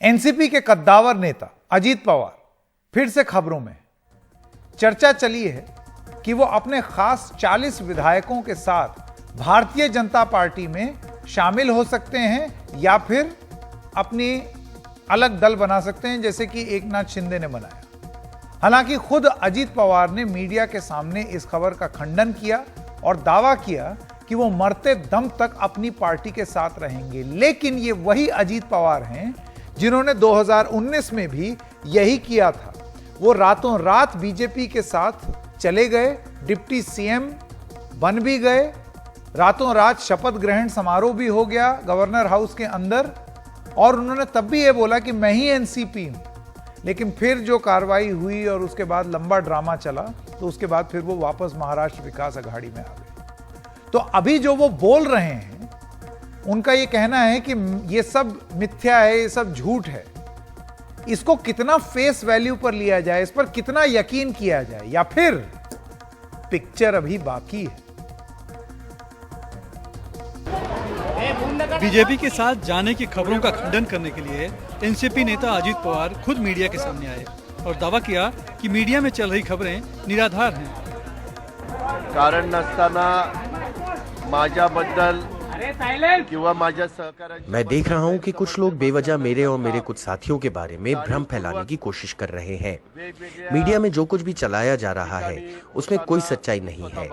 NCP के कद्दावर नेता अजीत पवार फिर से खबरों में। चर्चा चली है कि वो अपने खास 40 विधायकों के साथ भारतीय जनता पार्टी में शामिल हो सकते हैं या फिर अपनी अलग दल बना सकते हैं, जैसे कि एकनाथ शिंदे ने बनाया। हालांकि खुद अजीत पवार ने मीडिया के सामने इस खबर का खंडन किया और दावा किया कि वो मरते दम तक अपनी पार्टी के साथ रहेंगे। लेकिन ये वही अजीत पवार हैं जिन्होंने 2019 में भी यही किया था। वो रातों रात बीजेपी के साथ चले गए, डिप्टी सीएम बन भी गए, रातों रात शपथ ग्रहण समारोह भी हो गया गवर्नर हाउस के अंदर, और उन्होंने तब भी ये बोला कि मैं ही एनसीपी हूं। लेकिन फिर जो कार्रवाई हुई और उसके बाद लंबा ड्रामा चला, तो उसके बाद फिर वो वापस महाराष्ट्र विकास अघाड़ी में आ गए। तो अभी जो वो बोल रहे हैं, उनका ये कहना है कि ये सब मिथ्या है, ये सब झूठ है। इसको कितना फेस वैल्यू पर लिया जाए, इस पर कितना यकीन किया जाए, या फिर पिक्चर अभी बाकी है। बीजेपी के साथ जाने की खबरों का खंडन करने के लिए एनसीपी नेता अजीत पवार खुद मीडिया के सामने आए और दावा किया कि मीडिया में चल रही खबरें निराधार हैं। कारण नसताना माझ्याबद्दल किंवा माझ्या सहकार्याची मैं देख रहा हूं कि कुछ लोग बेवजह मेरे और मेरे कुछ साथियों के बारे में भ्रम फैलाने की कोशिश कर रहे हैं। मीडिया में जो कुछ भी चलाया जा रहा है उसमें कोई सच्चाई नहीं है।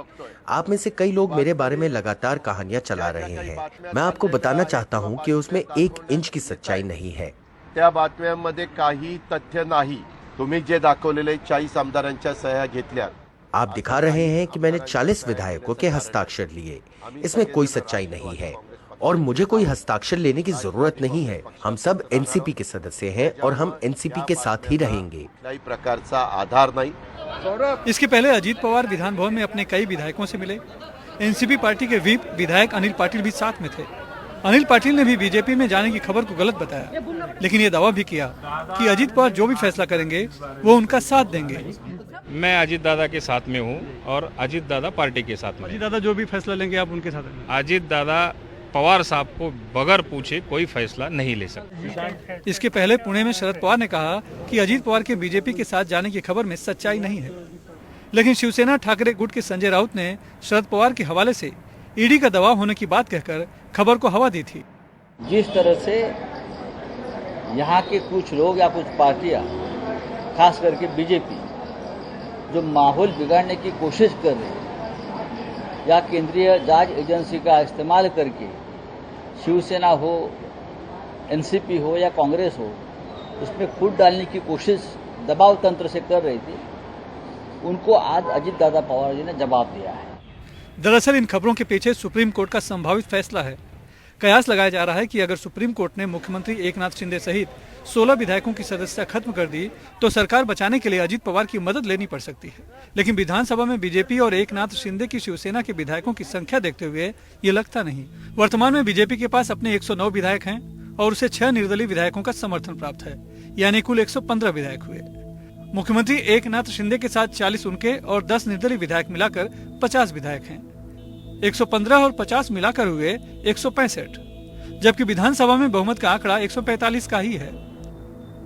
आप में से कई लोग मेरे बारे में लगातार कहानियां चला रहे हैं। मैं आपको बताना चाहता हूं कि उसमें 1 इंच की सच्चाई नहीं है। त्या बातम्यांमध्ये काही तथ्य नाही। तुम्ही जे दाखवलेले 40 आमदारांच्या सह्या घेतल्या, आप दिखा रहे हैं कि मैंने 40 विधायकों के हस्ताक्षर लिए। इसमें कोई सच्चाई नहीं है और मुझे कोई हस्ताक्षर लेने की जरूरत नहीं है। हम सब एनसीपी के सदस्य हैं और हम एनसीपी के साथ ही रहेंगे। कुठल्याही प्रकारचा आधार नाही। इसके पहले अजीत पवार विधान भवन में अपने कई विधायकों से मिले। एनसीपी पार्टी के व्हीप विधायक अनिल पाटिल भी साथ में थे। अनिल पाटिल ने भी बीजेपी में जाने की खबर को गलत बताया, लेकिन ये दावा भी किया कि अजीत पवार जो भी फैसला करेंगे वो उनका साथ देंगे। मैं अजीत दादा के साथ में हूँ और अजीत दादा पार्टी के साथ में। अजीत दादा जो भी फैसला लेंगे आप उनके साथ रहेंगे। अजीत दादा पवार साहब को बगैर पूछे कोई फैसला नहीं ले सकते। इसके पहले पुणे में शरद पवार ने कहा कि अजीत पवार के बीजेपी के साथ जाने की खबर में सच्चाई नहीं है। लेकिन शिवसेना ठाकरे गुट के संजय राउत ने शरद पवार के हवाले से ईडी का दबाव होने की बात कहकर खबर को हवा दी थी। जिस तरह से यहाँ के कुछ लोग या कुछ पार्टियाँ, खास करके बीजेपी, जो माहौल बिगाड़ने की कोशिश कर रही है या केंद्रीय जांच एजेंसी का इस्तेमाल करके शिवसेना हो, एनसीपी हो या कांग्रेस हो, उसमें फूट डालने की कोशिश दबाव तंत्र से कर रही थी, उनको आज अजीत दादा पवार जी ने जवाब दिया है। दरअसल इन खबरों के पीछे सुप्रीम कोर्ट का संभावित फैसला है। कयास लगाया जा रहा है कि अगर सुप्रीम कोर्ट ने मुख्यमंत्री एकनाथ शिंदे सहित 16 विधायकों की सदस्यता खत्म कर दी तो सरकार बचाने के लिए अजीत पवार की मदद लेनी पड़ सकती है। लेकिन विधानसभा में बीजेपी और एकनाथ शिंदे की शिवसेना के विधायकों की संख्या देखते हुए ये लगता नहीं। वर्तमान में बीजेपी के पास अपने 109 विधायक हैं और उसे 6 निर्दलीय विधायकों का समर्थन प्राप्त है, यानी कुल 115 विधायक हुए। मुख्यमंत्री एकनाथ शिंदे के साथ 40 उनके और 10 निर्दलीय विधायक मिलाकर 50 विधायक हैं। 115 और 50 मिलाकर हुए 165, जबकि विधानसभा में बहुमत का आंकड़ा 145 का ही है।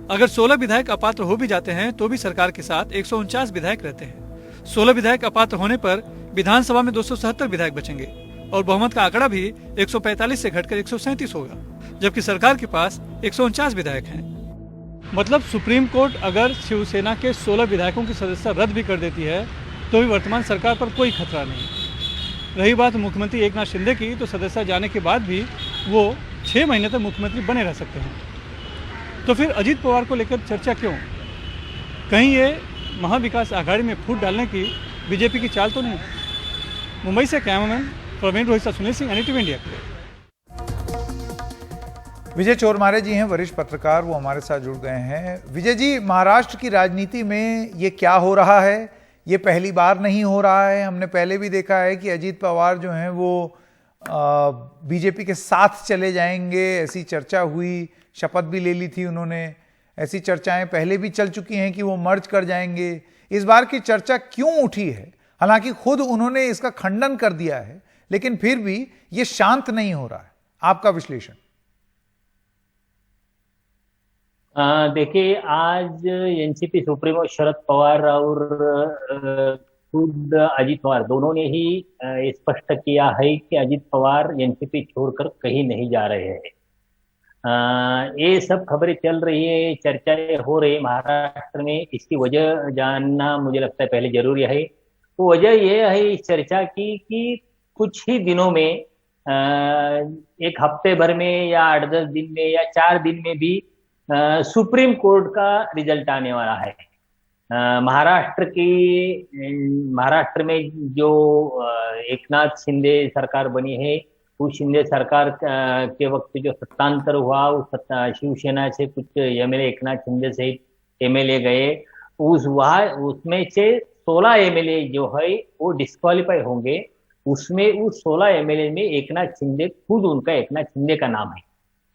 अगर 16 विधायक अपात्र हो भी जाते हैं तो भी सरकार के साथ 149 विधायक रहते हैं। 16 विधायक अपात्र होने पर विधानसभा में 277 विधायक बचेंगे और बहुमत का आंकड़ा भी 145 से घटकर 137 होगा, जबकि सरकार के पास 149 विधायक हैं। मतलब सुप्रीम कोर्ट अगर शिवसेना के 16 विधायकों की सदस्यता रद्द भी कर देती है तो भी वर्तमान सरकार पर कोई खतरा नहीं। रही बात मुख्यमंत्री एकनाथ शिंदे की, तो सदस्यता जाने के बाद भी वो 6 महीने तक मुख्यमंत्री बने रह सकते हैं। तो फिर अजीत पवार को लेकर चर्चा क्यों? कहीं ये महाविकास आघाड़ी में फूट डालने की बीजेपी की चाल तो नहीं? मुंबई से cameraman Praveen Rohit Sunil Singh, NDTV India के लिए। विजय चोरमारे जी हैं, वरिष्ठ पत्रकार, वो हमारे साथ जुड़ गए हैं। विजय जी, महाराष्ट्र की राजनीति में ये क्या हो रहा है? ये पहली बार नहीं हो रहा है। हमने पहले भी देखा है कि अजीत पवार जो हैं वो बीजेपी के साथ चले जाएंगे, ऐसी चर्चा हुई, शपथ भी ले ली थी उन्होंने। ऐसी चर्चाएं पहले भी चल चुकी हैं कि वो मर्ज कर जाएंगे। इस बार की चर्चा क्यों उठी है? हालांकि खुद उन्होंने इसका खंडन कर दिया है, लेकिन फिर भी ये शांत नहीं हो रहा है। आपका विश्लेषण? देखिए, आज एनसीपी सुप्रीमो शरद पवार और खुद अजित पवार दोनों ने ही स्पष्ट किया है कि अजित पवार एनसीपी छोड़कर कहीं नहीं जा रहे हैं। ये सब खबरें चल रही है, चर्चाएं हो रही है महाराष्ट्र में। इसकी वजह जानना मुझे लगता है पहले जरूरी है। तो वजह यह है इस चर्चा की कि कुछ ही दिनों में, एक हफ्ते भर में या 8-10 दिन में या 4 दिन में भी सुप्रीम कोर्ट का रिजल्ट आने वाला है। महाराष्ट्र में जो एकनाथ शिंदे सरकार बनी है, उस शिंदे सरकार के वक्त जो सत्तांतर हुआ, उस शिवसेना से कुछ एमएलए एकनाथ शिंदे सहित एमएलए गए। उसमें से 16 एमएलए जो है वो डिस्क्वालीफाई होंगे। उसमें उस 16 एमएलए में एकनाथ शिंदे, खुद उनका एकनाथ शिंदे का नाम है।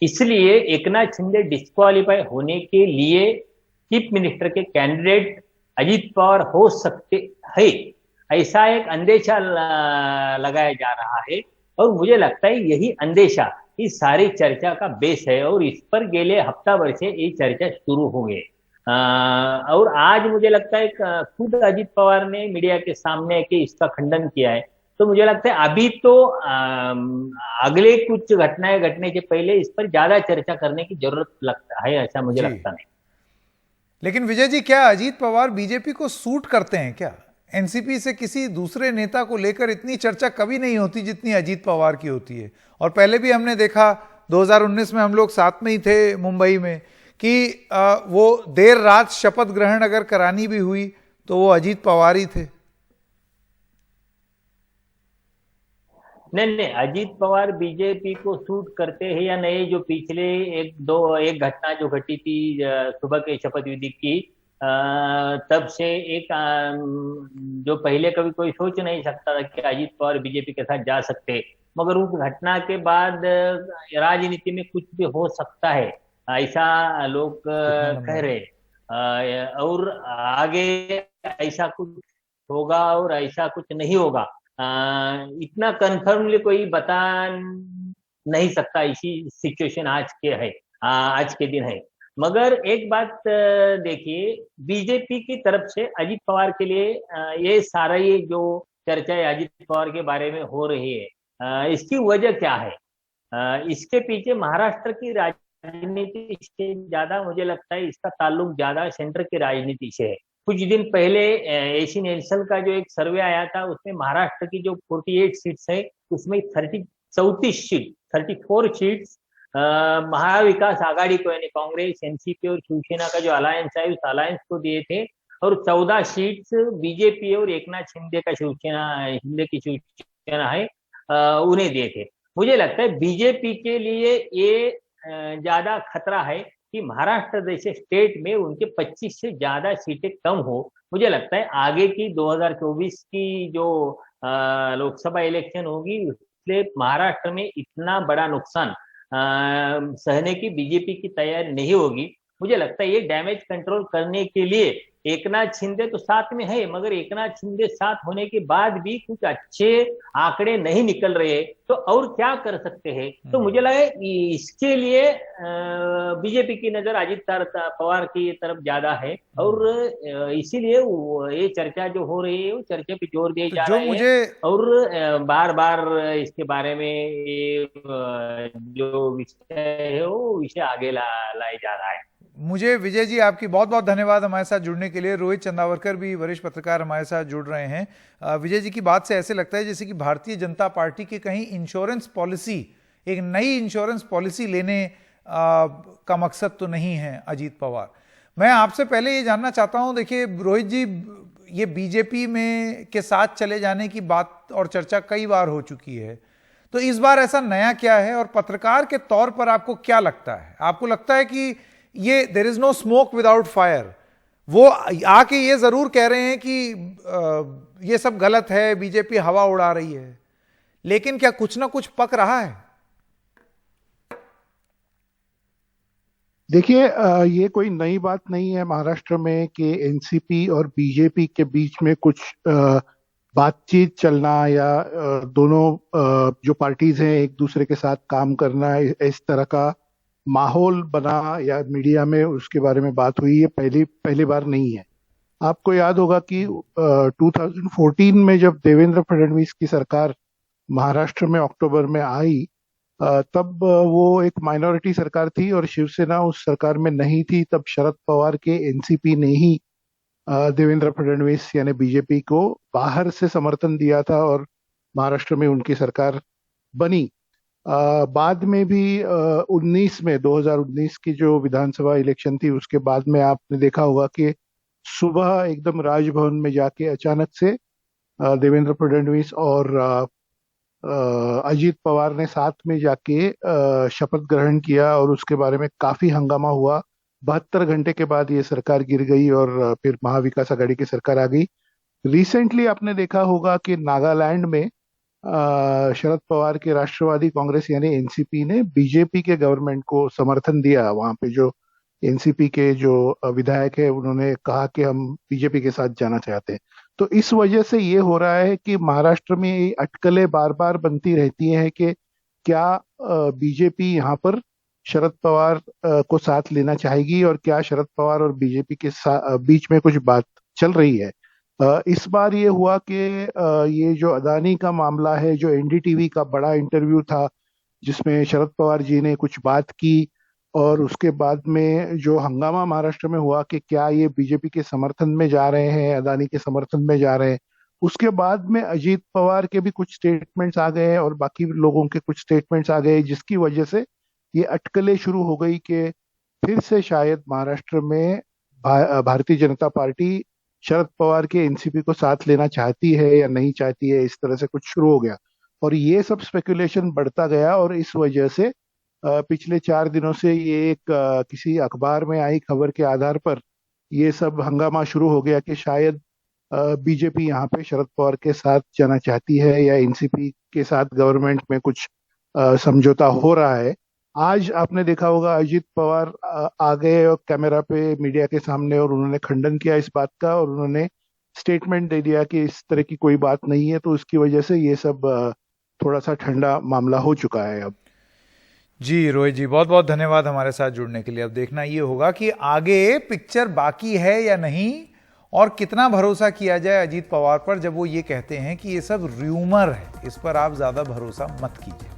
इसलिए एकनाथ शिंदे डिस्क्वालीफाई होने के लिए चीफ मिनिस्टर के कैंडिडेट अजित पवार हो सकते हैं, ऐसा एक अंदेशा लगाया जा रहा है। और मुझे लगता है यही अंदेशा इस सारी चर्चा का बेस है और इस पर गेले हफ्ता भर से ये चर्चा शुरू हो गई। और आज मुझे लगता है खुद अजित पवार ने मीडिया के सामने के इसका खंडन किया है। तो मुझे लगता है अभी तो अगले कुछ घटनाएं घटने के पहले इस पर ज्यादा चर्चा करने की जरूरत लगता है, ऐसा मुझे लगता नहीं। लेकिन विजय जी, क्या अजीत पवार बीजेपी को सूट करते हैं क्या? एनसीपी से किसी दूसरे नेता को लेकर इतनी चर्चा कभी नहीं होती जितनी अजीत पवार की होती है। और पहले भी हमने देखा, 2019 में हम लोग साथ में ही थे मुंबई में, कि वो देर रात शपथ ग्रहण अगर करानी भी हुई तो वो अजीत पवार ही थे। नहीं, अजीत पवार बीजेपी को सूट करते हैं या नहीं, जो पिछले एक घटना जो घटी थी सुबह के शपथ विधि की, तब से एक जो पहले कभी कोई सोच नहीं सकता था कि अजीत पवार बीजेपी के साथ जा सकते, मगर उस घटना के बाद राजनीति में कुछ भी हो सकता है, ऐसा लोग कह रहे। और आगे ऐसा कुछ होगा और ऐसा कुछ नहीं होगा, इतना कंफर्मली कोई बता नहीं सकता। इसी सिचुएशन आज के दिन है। मगर एक बात देखिए, बीजेपी की तरफ से अजित पवार के लिए ये सारा ये जो चर्चा है अजित पवार के बारे में हो रही है, इसकी वजह क्या है? इसके पीछे महाराष्ट्र की राजनीति से ज्यादा मुझे लगता है इसका ताल्लुक ज्यादा सेंटर की राजनीति से है। कुछ दिन पहले एशियन नेशनल का जो एक सर्वे आया था, उसमें महाराष्ट्र की जो 48 सीट्स है, उसमें 34 सीट्स महाविकास आघाड़ी को, यानी कांग्रेस, एनसीपी और शिवसेना का जो अलायंस है, उस अलायंस को दिए थे। और 14 सीट्स बीजेपी और एकनाथ शिंदे की शिवसेना है, उन्हें दिए थे। मुझे लगता है बीजेपी के लिए ये ज्यादा खतरा है कि महाराष्ट्र जैसे स्टेट में उनके 25 से ज्यादा सीटें कम हो। मुझे लगता है आगे की 2024 की जो लोकसभा इलेक्शन होगी, उससे महाराष्ट्र में इतना बड़ा नुकसान सहने की बीजेपी की तैयारी नहीं होगी। मुझे लगता है ये डैमेज कंट्रोल करने के लिए एकनाथ शिंदे तो साथ में है, मगर एकनाथ शिंदे साथ होने के बाद भी कुछ अच्छे आंकड़े नहीं निकल रहे, तो और क्या कर सकते हैं? तो मुझे लगा इसके लिए बीजेपी की नजर अजित पवार की तरफ ज्यादा है। और इसीलिए ये चर्चा जो हो रही है, वो चर्चा पे जोर दिया जा रहा है। और बार बार इसके बारे में जो विषय है वो विषय आगे लाया जा रहा है। मुझे विजय जी आपकी बहुत बहुत धन्यवाद हमारे साथ जुड़ने के लिए। रोहित चंदावरकर भी वरिष्ठ पत्रकार हमारे साथ जुड़ रहे हैं। विजय जी की बात से ऐसे लगता है जैसे कि भारतीय जनता पार्टी की कहीं इंश्योरेंस पॉलिसी, एक नई इंश्योरेंस पॉलिसी लेने का मकसद तो नहीं है अजीत पवार। मैं आपसे पहले ये जानना चाहता हूं, देखिए रोहित जी, ये बीजेपी में के साथ चले जाने की बात और चर्चा कई बार हो चुकी है, तो इस बार ऐसा नया क्या है? और पत्रकार के तौर पर आपको क्या लगता है? आपको लगता है कि ये there is no smoke without fire, वो आके ये जरूर कह रहे हैं कि ये सब गलत है, बीजेपी हवा उड़ा रही है, लेकिन क्या कुछ ना कुछ पक रहा है? देखिए, ये कोई नई बात नहीं है महाराष्ट्र में कि एनसीपी और बीजेपी के बीच में कुछ बातचीत चलना या दोनों जो पार्टीज हैं एक दूसरे के साथ काम करना, इस तरह का माहौल बना या मीडिया में उसके बारे में बात हुई, ये पहली बार नहीं है। आपको याद होगा कि 2014 में जब देवेंद्र फडणवीस की सरकार महाराष्ट्र में अक्टूबर में आई, तब वो एक माइनॉरिटी सरकार थी और शिवसेना उस सरकार में नहीं थी। तब शरद पवार के एनसीपी ने ही देवेंद्र फडणवीस यानी बीजेपी को बाहर से समर्थन दिया था और महाराष्ट्र में उनकी सरकार बनी। बाद में भी 2019 की जो विधानसभा इलेक्शन थी उसके बाद में आपने देखा होगा कि सुबह एकदम राजभवन में जाके अचानक से देवेंद्र फडणवीस और अजीत पवार ने साथ में जाके शपथ ग्रहण किया और उसके बारे में काफी हंगामा हुआ। 72 घंटे के बाद ये सरकार गिर गई और फिर महाविकास आघाड़ी की सरकार आ गई। रिसेंटली आपने देखा होगा कि नागालैंड में शरद पवार के राष्ट्रवादी कांग्रेस यानी एनसीपी ने बीजेपी के गवर्नमेंट को समर्थन दिया। वहां पे जो एनसीपी के जो विधायक है उन्होंने कहा कि हम बीजेपी के साथ जाना चाहते हैं। तो इस वजह से ये हो रहा है कि महाराष्ट्र में अटकलें बार बार बनती रहती हैं कि क्या बीजेपी यहाँ पर शरद पवार को साथ लेना चाहेगी और क्या शरद पवार और बीजेपी के बीच में कुछ बात चल रही है। इस बार ये हुआ कि ये जो अदानी का मामला है, जो एनडीटीवी का बड़ा इंटरव्यू था जिसमें शरद पवार जी ने कुछ बात की और उसके बाद में जो हंगामा महाराष्ट्र में हुआ कि क्या ये बीजेपी के समर्थन में जा रहे हैं, अदानी के समर्थन में जा रहे हैं, उसके बाद में अजीत पवार के भी कुछ स्टेटमेंट्स आ गए और बाकी लोगों के कुछ स्टेटमेंट्स आ गए, जिसकी वजह से ये अटकलें शुरू हो गई कि फिर से शायद महाराष्ट्र में भारतीय जनता पार्टी शरद पवार के एनसीपी को साथ लेना चाहती है या नहीं चाहती है। इस तरह से कुछ शुरू हो गया और ये सब स्पेकुलेशन बढ़ता गया और इस वजह से पिछले 4 दिनों से ये एक किसी अखबार में आई खबर के आधार पर ये सब हंगामा शुरू हो गया कि शायद बीजेपी यहाँ पे शरद पवार के साथ जाना चाहती है या एनसीपी के साथ गवर्नमेंट में कुछ समझौता हो रहा है। आज आपने देखा होगा अजीत पवार आ गए और कैमरा पे मीडिया के सामने और उन्होंने खंडन किया इस बात का और उन्होंने स्टेटमेंट दे दिया कि इस तरह की कोई बात नहीं है। तो उसकी वजह से ये सब थोड़ा सा ठंडा मामला हो चुका है अब। जी रोहित जी, बहुत बहुत धन्यवाद हमारे साथ जुड़ने के लिए। अब देखना ये होगा कि आगे पिक्चर बाकी है या नहीं और कितना भरोसा किया जाए अजीत पवार पर जब वो ये कहते हैं कि ये सब र्यूमर है, इस पर आप ज्यादा भरोसा मत कीजिए।